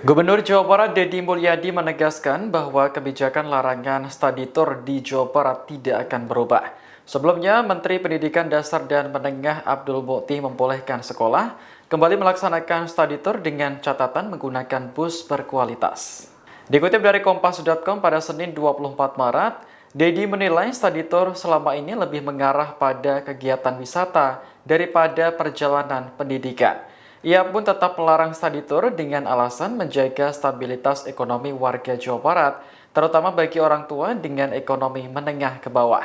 Gubernur Jawa Barat Deddy Mulyadi menegaskan bahwa kebijakan larangan study tour di Jawa Barat tidak akan berubah. Sebelumnya, Menteri Pendidikan Dasar dan Menengah Abdul Mukti membolehkan sekolah kembali melaksanakan study tour dengan catatan menggunakan bus berkualitas. Dikutip dari Kompas.com pada Senin 24 Maret, Deddy menilai study tour selama ini lebih mengarah pada kegiatan wisata daripada perjalanan pendidikan. Ia pun tetap melarang study tour dengan alasan menjaga stabilitas ekonomi warga Jawa Barat, terutama bagi orang tua dengan ekonomi menengah ke bawah.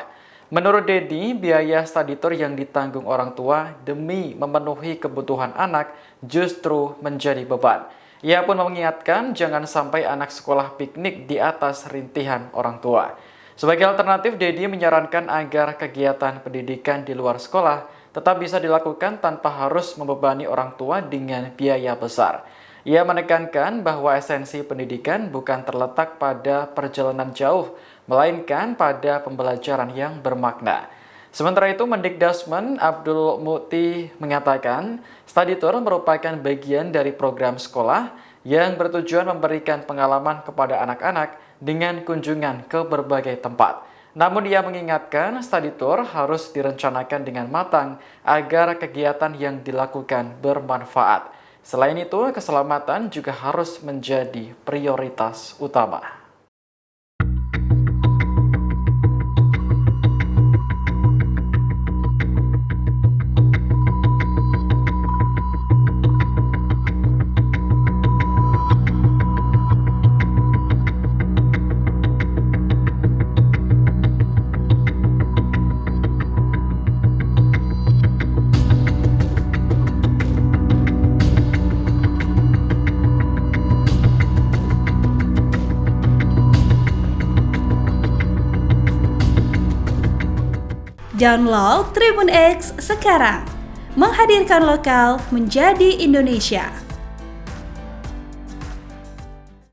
Menurut Deddy, biaya study tour yang ditanggung orang tua demi memenuhi kebutuhan anak justru menjadi beban. Ia pun mengingatkan jangan sampai anak sekolah piknik di atas rintihan orang tua. Sebagai alternatif, Deddy menyarankan agar kegiatan pendidikan di luar sekolah tetap bisa dilakukan tanpa harus membebani orang tua dengan biaya besar. Ia menekankan bahwa esensi pendidikan bukan terletak pada perjalanan jauh, melainkan pada pembelajaran yang bermakna. Sementara itu, Mendikdasmen Abdul Mukti mengatakan, study tour merupakan bagian dari program sekolah yang bertujuan memberikan pengalaman kepada anak-anak dengan kunjungan ke berbagai tempat. Namun ia mengingatkan study tour harus direncanakan dengan matang agar kegiatan yang dilakukan bermanfaat. Selain itu, keselamatan juga harus menjadi prioritas utama. Download Tribun X sekarang, menghadirkan lokal menjadi Indonesia.